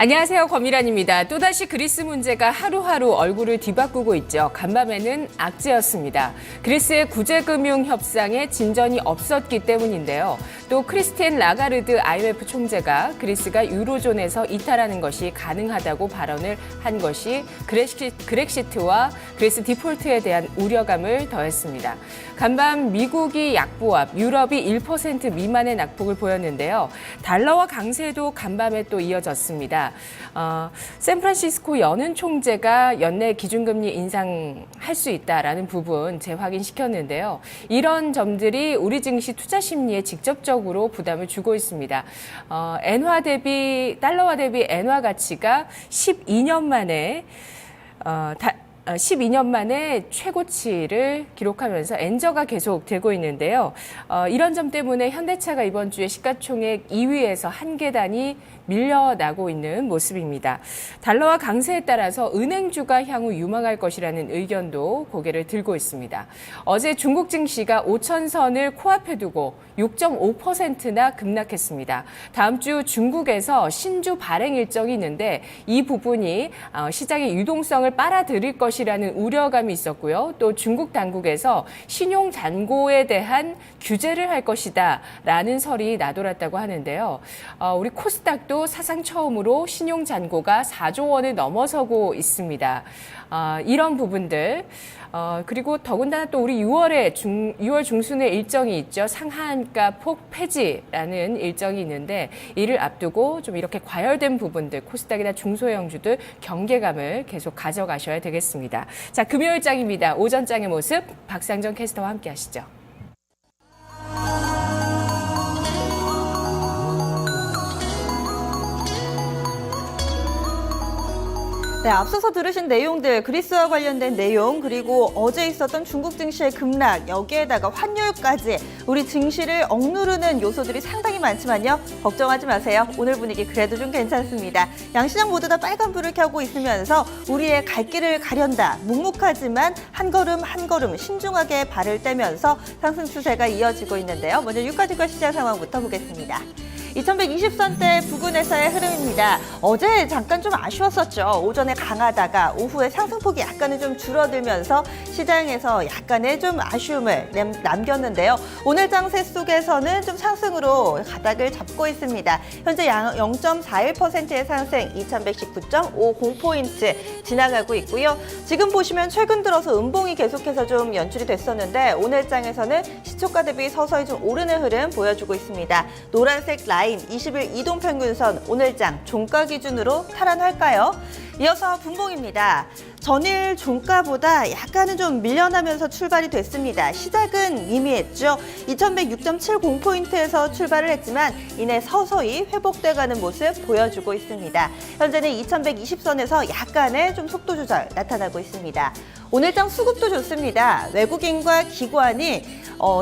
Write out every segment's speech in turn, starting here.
안녕하세요. 권미란입니다. 또다시 그리스 문제가 하루하루 얼굴을 뒤바꾸고 있죠. 간밤에는 악재였습니다. 그리스의 구제금융 협상에 진전이 없었기 때문인데요. 또 크리스티엔 라가르드 IMF 총재가 그리스가 유로존에서 이탈하는 것이 가능하다고 발언을 한 것이 그렉시트와 그리스 디폴트에 대한 우려감을 더했습니다. 간밤 미국이 약보합, 유럽이 1% 미만의 낙폭을 보였는데요. 달러와 강세도 간밤에 또 이어졌습니다. 샌프란시스코 연은 총재가 연내 기준금리 인상할 수 있다라는 부분 재확인시켰는데요. 이런 점들이 우리 증시 투자 심리에 직접적으로 부담을 주고 있습니다. 달러화 대비 엔화 가치가 12년 만에 최고치를 기록하면서 엔저가 계속 되고 있는데요. 이런 점 때문에 현대차가 이번 주에 시가총액 2위에서 한 계단이 밀려나고 있는 모습입니다. 달러와 강세에 따라서 은행주가 향후 유망할 것이라는 의견도 고개를 들고 있습니다. 어제 중국 증시가 5천선을 코앞에 두고 6.5%나 급락했습니다. 다음 주 중국에서 신주 발행 일정이 있는데 이 부분이 시장의 유동성을 빨아들일 것이라는 우려감이 있었고요. 또 중국 당국에서 신용 잔고에 대한 규제를 할 것이다라는 설이 나돌았다고 하는데요. 우리 코스닥도 사상 처음으로 신용 잔고가 4조 원을 넘어서고 있습니다. 이런 부분들 그리고 더군다나 또 우리 6월 중순에 일정이 있죠. 상한가 폭 폐지라는 일정이 있는데 이를 앞두고 좀 이렇게 과열된 부분들 코스닥이나 중소형주들 경계감을 계속 가져가셔야 되겠습니다. 자, 금요일장입니다. 오전장의 모습 박상정 캐스터와 함께 하시죠. 네, 앞서서 들으신 내용들, 그리스와 관련된 내용, 그리고 어제 있었던 중국 증시의 급락, 여기에다가 환율까지 우리 증시를 억누르는 요소들이 상당히 많지만요. 걱정하지 마세요. 오늘 분위기 그래도 좀 괜찮습니다. 양시장 모두 다 빨간불을 켜고 있으면서 우리의 갈 길을 가련다. 묵묵하지만 한 걸음 한 걸음 신중하게 발을 떼면서 상승 추세가 이어지고 있는데요. 먼저 유가지가 시장 상황부터 보겠습니다. 2120선대 부근에서의 흐름입니다. 어제 잠깐 좀 아쉬웠었죠. 오전에 강하다가 오후에 상승폭이 약간은 좀 줄어들면서 시장에서 약간의 좀 아쉬움을 남겼는데요. 오늘 장세 속에서는 좀 상승으로 가닥을 잡고 있습니다. 현재 0.41%의 상승 2119.50포인트 지나가고 있고요. 지금 보시면 최근 들어서 음봉이 계속해서 좀 연출이 됐었는데 오늘 장에서는 시초가 대비 서서히 좀 오르는 흐름 보여주고 있습니다. 노란색 라인 20일 이동평균선 오늘장 종가 기준으로 탈환할까요? 이어서 분봉입니다. 전일 종가보다 약간은 좀 밀려나면서 출발이 됐습니다. 시작은 미미했죠. 2106.70포인트에서 출발을 했지만 이내 서서히 회복돼가는 모습 보여주고 있습니다. 현재는 2120선에서 약간의 좀 속도 조절 나타나고 있습니다. 오늘장 수급도 좋습니다. 외국인과 기관이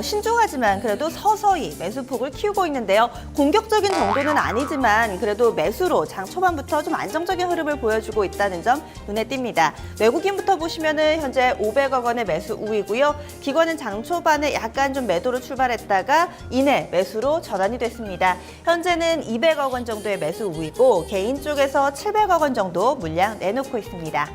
신중하지만 그래도 서서히 매수폭을 키우고 있는데요. 공격적인 정도는 아니지만 그래도 매수로 장 초반부터 좀 안정적인 흐름을 보여주고 있다는 점 눈에 띕니다. 외국인부터 보시면은 현재 500억 원의 매수 우위고요. 기관은 장 초반에 약간 좀 매도로 출발했다가 이내 매수로 전환이 됐습니다. 현재는 200억 원 정도의 매수 우위고 개인 쪽에서 700억 원 정도 물량 내놓고 있습니다.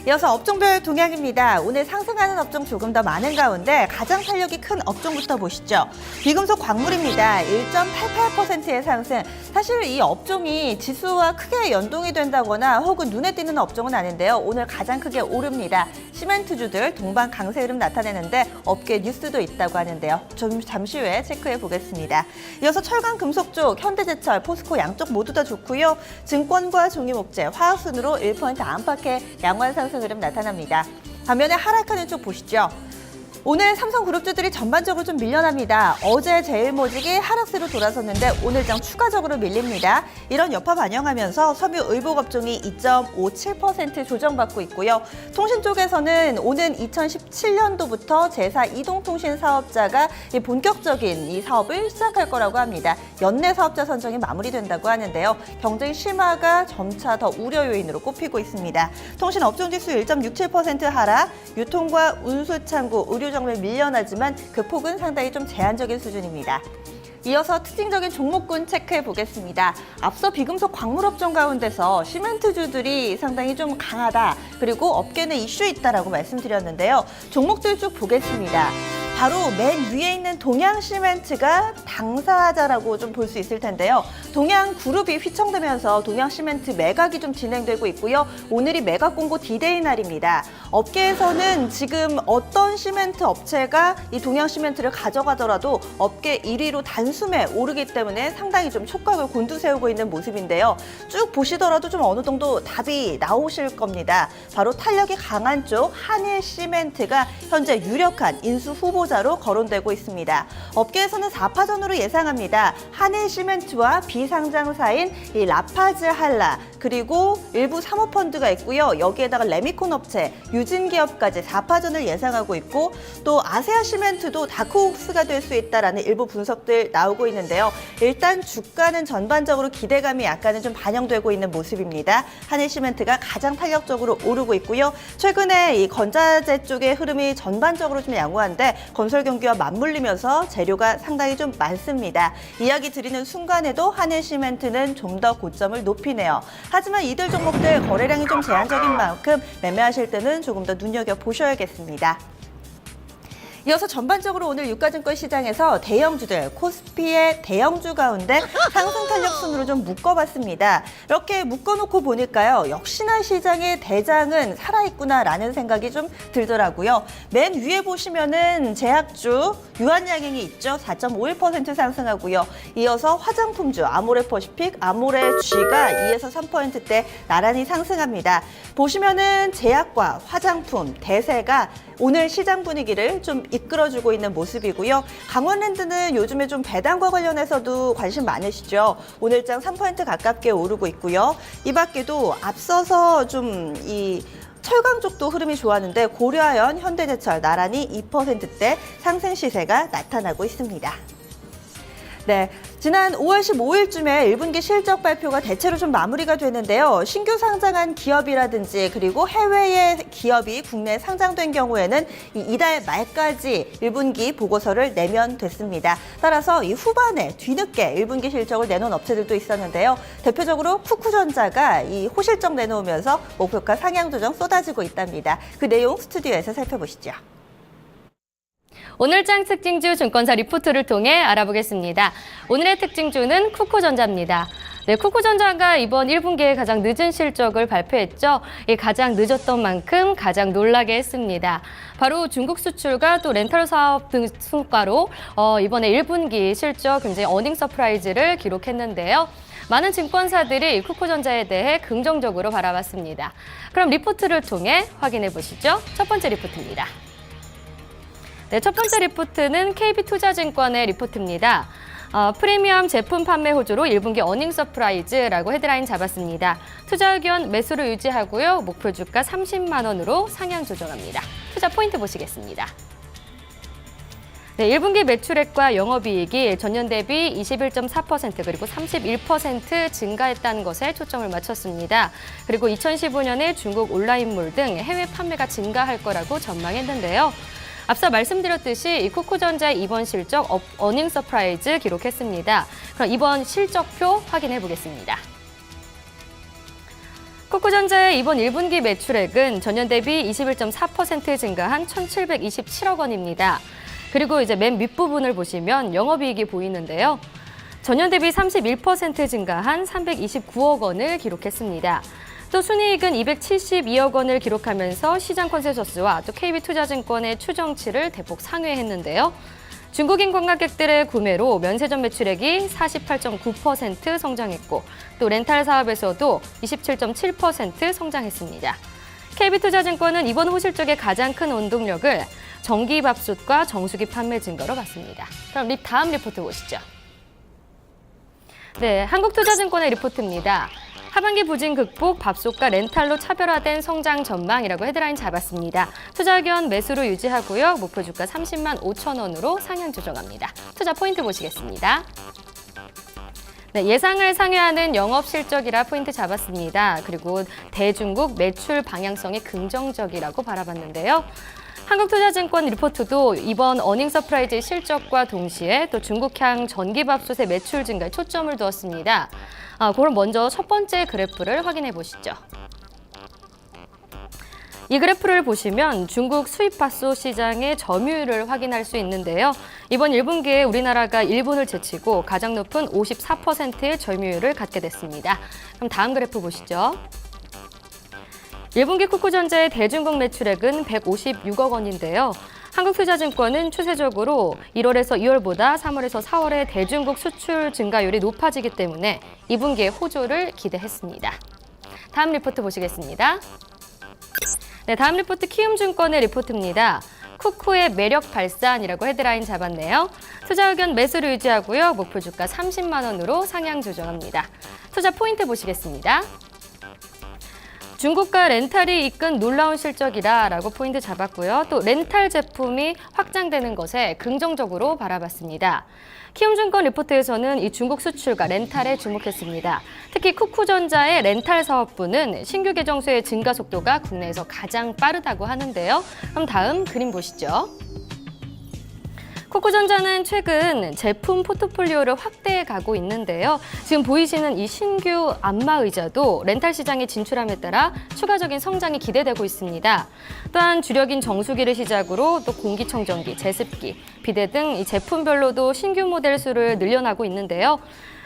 이어서 업종별 동향입니다. 오늘 상승하는 업종 조금 더 많은 가운데 가장 탄력이 큰 업종부터 보시죠. 비금속 광물입니다. 1.88%의 상승. 사실 이 업종이 지수와 크게 연동이 된다거나 혹은 눈에 띄는 업종은 아닌데요. 오늘 가장 크게 오릅니다. 시멘트주들 동반 강세 흐름 나타내는데 업계 뉴스도 있다고 하는데요. 좀 잠시 후에 체크해 보겠습니다. 이어서 철강 금속 쪽 현대제철, 포스코 양쪽 모두 다 좋고요. 증권과 종이목재, 화학순으로 1% 안팎의 양호한 상승 흐름 나타납니다. 반면에 하락하는 쪽 보시죠. 오늘 삼성그룹주들이 전반적으로 좀 밀려납니다. 어제 제일모직이 하락세로 돌아섰는데 오늘장 추가적으로 밀립니다. 이런 여파 반영하면서 섬유 의복업종이 2.57% 조정받고 있고요. 통신 쪽에서는 오는 2017년도부터 제4 이동통신 사업자가 본격적인 이 사업을 시작할 거라고 합니다. 연내 사업자 선정이 마무리된다고 하는데요. 경쟁 심화가 점차 더 우려 요인으로 꼽히고 있습니다. 통신 업종지수 1.67% 하락, 유통과 운수창구, 의료정밀 밀려나지만 그 폭은 상당히 좀 제한적인 수준입니다. 이어서 특징적인 종목군 체크해 보겠습니다. 앞서 비금속 광물업종 가운데서 시멘트주들이 상당히 좀 강하다, 그리고 업계는 이슈 있다라고 말씀드렸는데요. 종목들 쭉 보겠습니다. 바로 맨 위에 있는 동양시멘트가 당사자라고 좀 볼 수 있을 텐데요. 동양그룹이 휘청되면서 동양시멘트 매각이 좀 진행되고 있고요. 오늘이 매각 공고 D-Day 날입니다. 업계에서는 지금 어떤 시멘트 업체가 이 동양시멘트를 가져가더라도 업계 1위로 단숨에 오르기 때문에 상당히 좀 촉각을 곤두세우고 있는 모습인데요. 쭉 보시더라도 좀 어느 정도 답이 나오실 겁니다. 바로 탄력이 강한 쪽 한일시멘트가 현재 유력한 인수 후보자로 거론되고 있습니다. 업계에서는 4파전으로 예상합니다. 한일시멘트와 비상장사인 이 라파즈 한라, 그리고 일부 사모펀드가 있고요. 여기에다가 레미콘 업체, 유진기업까지 4파전을 예상하고 있고, 또 아세아시멘트도 다크호스가 될 수 있다라는 일부 분석들 나오고 있는데요. 일단 주가는 전반적으로 기대감이 약간은 좀 반영되고 있는 모습입니다. 한일시멘트가 가장 탄력적으로 오르고 있고요. 최근에 이 건자재 쪽의 흐름이 전반적으로 좀 양호한데 건설 경기와 맞물리면서 재료가 상당히 좀 많습니다. 이야기 드리는 순간에도 한일시멘트는 좀 더 고점을 높이네요. 하지만 이들 종목들 거래량이 좀 제한적인 만큼 매매하실 때는 조금 더 눈여겨보셔야겠습니다. 이어서 전반적으로 오늘 유가증권 시장에서 대형주들, 코스피의 대형주 가운데 상승 탄력 순으로 좀 묶어봤습니다. 이렇게 묶어놓고 보니까요, 역시나 시장의 대장은 살아있구나라는 생각이 좀 들더라고요. 맨 위에 보시면은 제약주 유한양행이 있죠. 4.51% 상승하고요. 이어서 화장품주 아모레퍼시픽, 아모레G가 2에서 3%대 나란히 상승합니다. 보시면은 제약과 화장품, 대세가 오늘 시장 분위기를 좀 이끌어주고 있는 모습이고요. 강원랜드는 요즘에 좀 배당과 관련해서도 관심 많으시죠. 오늘장 3% 가깝게 오르고 있고요. 이 밖에도 앞서서 좀 철강 쪽도 흐름이 좋았는데 고려아연, 현대제철 나란히 2%대 상승 시세가 나타나고 있습니다. 네, 지난 5월 15일쯤에 1분기 실적 발표가 대체로 좀 마무리가 되는데요. 신규 상장한 기업이라든지 그리고 해외의 기업이 국내에 상장된 경우에는 이달 말까지 1분기 보고서를 내면 됐습니다. 따라서 이 후반에 뒤늦게 1분기 실적을 내놓은 업체들도 있었는데요. 대표적으로 쿠쿠전자가 이 호실적 내놓으면서 목표가 상향 조정 쏟아지고 있답니다. 그 내용 스튜디오에서 살펴보시죠. 오늘장 특징주 증권사 리포트를 통해 알아보겠습니다. 오늘의 특징주는 쿠쿠전자입니다. 네, 쿠쿠전자가 이번 1분기에 가장 늦은 실적을 발표했죠. 가장 늦었던 만큼 가장 놀라게 했습니다. 바로 중국 수출과 또 렌탈 사업 등 성과로 이번에 1분기 실적 굉장히 어닝 서프라이즈를 기록했는데요. 많은 증권사들이 쿠쿠전자에 대해 긍정적으로 바라봤습니다. 그럼 리포트를 통해 확인해 보시죠. 첫 번째 리포트입니다. 네, 첫 번째 리포트는 KB투자증권의 리포트입니다. 프리미엄 제품 판매 호조로 1분기 어닝 서프라이즈라고 헤드라인 잡았습니다. 투자 의견 매수를 유지하고요. 목표 주가 30만 원으로 상향 조정합니다. 투자 포인트 보시겠습니다. 네, 1분기 매출액과 영업이익이 전년 대비 21.4% 그리고 31% 증가했다는 것에 초점을 맞췄습니다. 그리고 2015년에 중국 온라인몰 등 해외 판매가 증가할 거라고 전망했는데요. 앞서 말씀드렸듯이 이 쿠쿠전자의 이번 실적 어닝 서프라이즈 기록했습니다. 그럼 이번 실적표 확인해 보겠습니다. 쿠쿠전자의 이번 1분기 매출액은 전년 대비 21.4% 증가한 1,727억 원입니다. 그리고 이제 맨 밑부분을 보시면 영업이익이 보이는데요. 전년 대비 31% 증가한 329억 원을 기록했습니다. 또 순이익은 272억 원을 기록하면서 시장 컨센서스와 또 KB투자증권의 추정치를 대폭 상회했는데요. 중국인 관광객들의 구매로 면세점 매출액이 48.9% 성장했고 또 렌탈 사업에서도 27.7% 성장했습니다. KB투자증권은 이번 호실적의 가장 큰 원동력을 정기밥솥과 정수기 판매 증가로 봤습니다. 그럼 다음 리포트 보시죠. 네, 한국투자증권의 리포트입니다. 하반기 부진 극복, 밥솥과 렌탈로 차별화된 성장 전망이라고 헤드라인 잡았습니다. 투자 의견 매수로 유지하고요. 목표 주가 30만 5천 원으로 상향 조정합니다. 투자 포인트 보시겠습니다. 네, 예상을 상회하는 영업 실적이라 포인트 잡았습니다. 그리고 대중국 매출 방향성이 긍정적이라고 바라봤는데요. 한국투자증권 리포트도 이번 어닝 서프라이즈 실적과 동시에 또 중국향 전기밥솥의 매출 증가에 초점을 두었습니다. 그럼 먼저 첫 번째 그래프를 확인해 보시죠. 이 그래프를 보시면 중국 수입밥솥 시장의 점유율을 확인할 수 있는데요. 이번 1분기에 우리나라가 일본을 제치고 가장 높은 54%의 점유율을 갖게 됐습니다. 그럼 다음 그래프 보시죠. 1분기 쿠쿠전자의 대중국 매출액은 156억 원인데요. 한국투자증권은 추세적으로 1월에서 2월보다 3월에서 4월의 대중국 수출 증가율이 높아지기 때문에 2분기에 호조를 기대했습니다. 다음 리포트 보시겠습니다. 네, 다음 리포트 키움증권의 리포트입니다. 쿠쿠의 매력 발산이라고 헤드라인 잡았네요. 투자 의견 매수를 유지하고요. 목표 주가 30만 원으로 상향 조정합니다. 투자 포인트 보시겠습니다. 중국과 렌탈이 이끈 놀라운 실적이라고 포인트 잡았고요. 또 렌탈 제품이 확장되는 것에 긍정적으로 바라봤습니다. 키움증권 리포트에서는 이 중국 수출과 렌탈에 주목했습니다. 특히 쿠쿠전자의 렌탈 사업부는 신규 계정수의 증가 속도가 국내에서 가장 빠르다고 하는데요. 그럼 다음 그림 보시죠. 쿠쿠전자는 최근 제품 포트폴리오를 확대해 가고 있는데요. 지금 보이시는 이 신규 안마의자도 렌탈 시장에 진출함에 따라 추가적인 성장이 기대되고 있습니다. 또한 주력인 정수기를 시작으로 또 공기청정기, 제습기, 비대 등 이 제품별로도 신규 모델 수를 늘려나고 있는데요.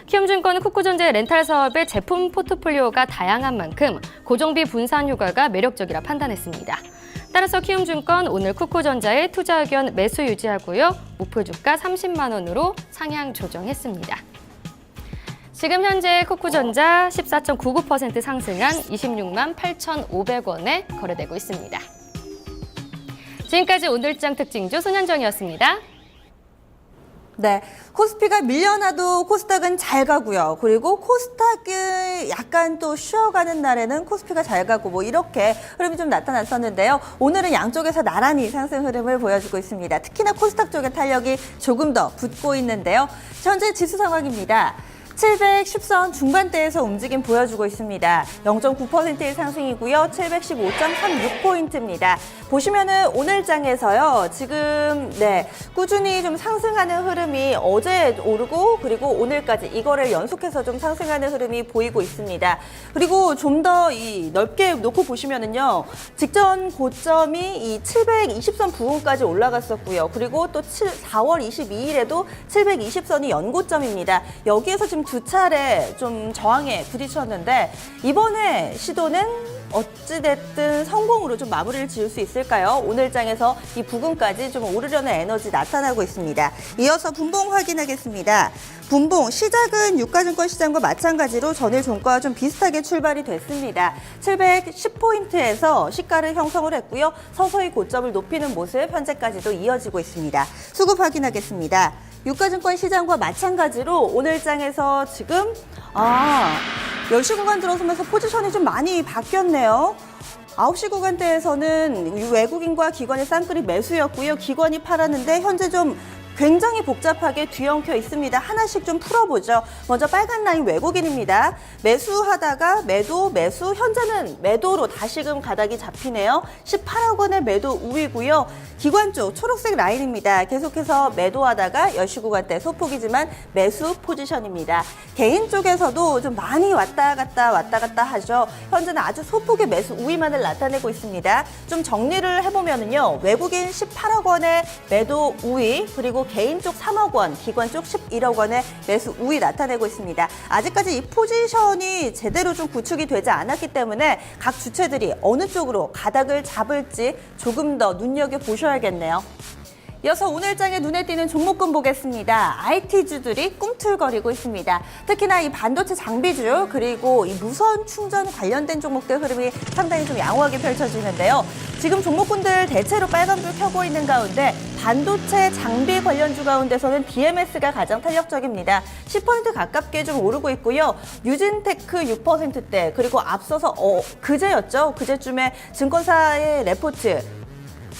키움증권은 쿠쿠전자의 렌탈 사업의 제품 포트폴리오가 다양한 만큼 고정비 분산 효과가 매력적이라 판단했습니다. 따라서 키움증권 오늘 쿠쿠전자의 투자 의견 매수 유지하고요. 목표 주가 30만 원으로 상향 조정했습니다. 지금 현재 쿠쿠전자 14.99% 상승한 26만 8,500원에 거래되고 있습니다. 지금까지 오늘장 특징주 손현정이었습니다. 네, 코스피가 밀려나도 코스닥은 잘 가고요. 그리고 코스닥이 약간 또 쉬어가는 날에는 코스피가 잘 가고 뭐 이렇게 흐름이 좀 나타났었는데요. 오늘은 양쪽에서 나란히 상승 흐름을 보여주고 있습니다. 특히나 코스닥 쪽의 탄력이 조금 더 붙고 있는데요. 현재 지수 상황입니다. 710선 중반대에서 움직임 보여주고 있습니다. 0.9%의 상승이고요. 715.36포인트입니다. 보시면은 오늘 장에서요. 지금 꾸준히 좀 상승하는 흐름이 어제 오르고 그리고 오늘까지 이거를 연속해서 좀 상승하는 흐름이 보이고 있습니다. 그리고 좀 더 넓게 놓고 보시면은요. 직전 고점이 이 720선 부근까지 올라갔었고요. 그리고 또 4월 22일에도 720선이 연고점입니다. 여기에서 지금 두 차례 좀 저항에 부딪혔는데 이번에 시도는 어찌됐든 성공으로 좀 마무리를 지을 수 있을까요? 오늘 장에서 이 부근까지 좀 오르려는 에너지 나타나고 있습니다. 이어서 분봉 확인하겠습니다. 분봉 시작은 유가증권 시장과 마찬가지로 전일 종가와 좀 비슷하게 출발이 됐습니다. 710포인트에서 시가를 형성을 했고요. 서서히 고점을 높이는 모습 현재까지도 이어지고 있습니다. 수급 확인하겠습니다. 유가증권 시장과 마찬가지로 오늘 장에서 지금 10시 구간 들어서면서 포지션이 좀 많이 바뀌었네요. 9시 구간대에서는 외국인과 기관의 쌍끌이 매수였고요. 기관이 팔았는데 현재 좀 굉장히 복잡하게 뒤엉켜 있습니다. 하나씩 좀 풀어보죠. 먼저 빨간 라인 외국인입니다. 매수하다가 매도, 매수, 현재는 매도로 다시금 가닥이 잡히네요. 18억 원의 매도 우위고요. 기관 쪽 초록색 라인입니다. 계속해서 매도하다가 10시 구간대 소폭이지만 매수 포지션입니다. 개인 쪽에서도 좀 많이 왔다 갔다 하죠. 현재는 아주 소폭의 매수 우위만을 나타내고 있습니다. 좀 정리를 해보면은요. 외국인 18억 원의 매도 우위, 그리고 개인 쪽 3억 원, 기관 쪽 11억 원의 매수 우위 나타내고 있습니다. 아직까지 이 포지션이 제대로 좀 구축이 되지 않았기 때문에 각 주체들이 어느 쪽으로 가닥을 잡을지 조금 더 눈여겨보셔야겠네요. 이어서 오늘 장에 눈에 띄는 종목군 보겠습니다. IT주들이 꿈틀거리고 있습니다. 특히나 이 반도체 장비주 그리고 이 무선 충전 관련된 종목들 흐름이 상당히 좀 양호하게 펼쳐지는데요. 지금 종목군들 대체로 빨간불 켜고 있는 가운데 반도체 장비 관련주 가운데서는 DMS가 가장 탄력적입니다. 10포인트 가깝게 좀 오르고 있고요. 유진테크 6%대 그리고 앞서서 그제였죠. 그제쯤에 증권사의 레포트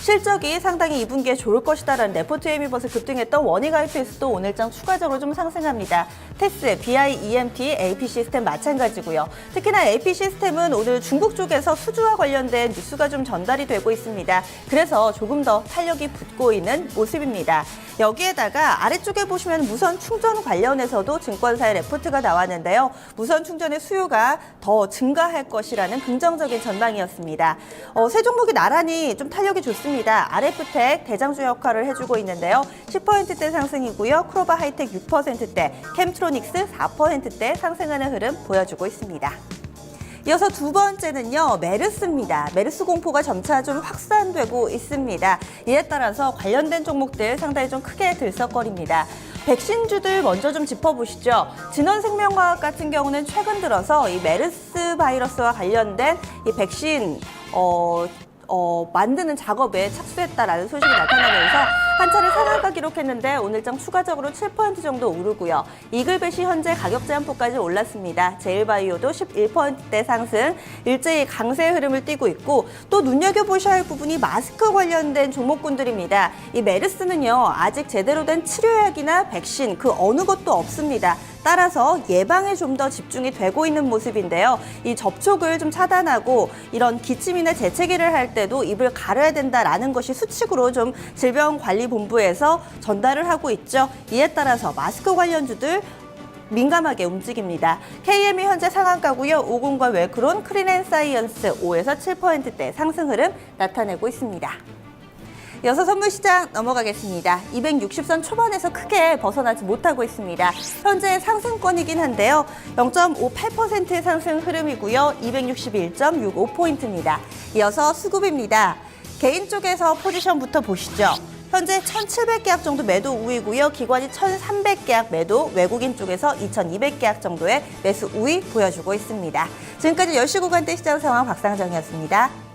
실적이 상당히 2분기에 좋을 것이다라는 레포트에 힘입어서 급등했던 원익 IPS도 오늘장 추가적으로 좀 상승합니다. 테스, BI, EMT, AP 시스템 마찬가지고요. 특히나 AP 시스템은 오늘 중국 쪽에서 수주와 관련된 뉴스가 좀 전달이 되고 있습니다. 그래서 조금 더 탄력이 붙고 있는 모습입니다. 여기에다가 아래쪽에 보시면 무선 충전 관련해서도 증권사의 레포트가 나왔는데요. 무선 충전의 수요가 더 증가할 것이라는 긍정적인 전망이었습니다. 세 종목이 나란히 좀 탄력이 좋습니다. RF텍 대장주 역할을 해주고 있는데요. 10%대 상승이고요. 크로바 하이텍 6%대, 캠트로닉스 4%대 상승하는 흐름 보여주고 있습니다. 이어서 두 번째는요, 메르스입니다. 메르스 공포가 점차 좀 확산되고 있습니다. 이에 따라서 관련된 종목들 상당히 좀 크게 들썩거립니다. 백신주들 먼저 좀 짚어보시죠. 진원생명과학 같은 경우는 최근 들어서 이 메르스 바이러스와 관련된 이 백신 만드는 작업에 착수했다라는 소식이 나타나면서 한 차례 상한가 기록했는데 오늘장 추가적으로 7% 정도 오르고요. 이글벳이 현재 가격 제한폭까지 올랐습니다. 제일바이오도 11%대 상승, 일제히 강세 흐름을 띠고 있고 또 눈여겨보셔야 할 부분이 마스크 관련된 종목군들입니다. 이 메르스는요, 아직 제대로 된 치료약이나 백신 그 어느 것도 없습니다. 따라서 예방에 좀 더 집중이 되고 있는 모습인데요. 이 접촉을 좀 차단하고 이런 기침이나 재채기를 할 때도 입을 가려야 된다라는 것이 수칙으로 좀 질병관리본부에서 전달을 하고 있죠. 이에 따라서 마스크 관련주들 민감하게 움직입니다. KM이 현재 상한가고요. 오공과 웰크론, 크린앤사이언스 5에서 7%대 상승 흐름 나타내고 있습니다. 이어서 선물시장 넘어가겠습니다. 260선 초반에서 크게 벗어나지 못하고 있습니다. 현재 상승권이긴 한데요. 0.58%의 상승 흐름이고요. 261.65포인트입니다. 이어서 수급입니다. 개인 쪽에서 포지션부터 보시죠. 현재 1,700계약 정도 매도 우위고요. 기관이 1,300계약 매도, 외국인 쪽에서 2,200계약 정도의 매수 우위 보여주고 있습니다. 지금까지 10시 구간대 시장 상황 박상정이었습니다.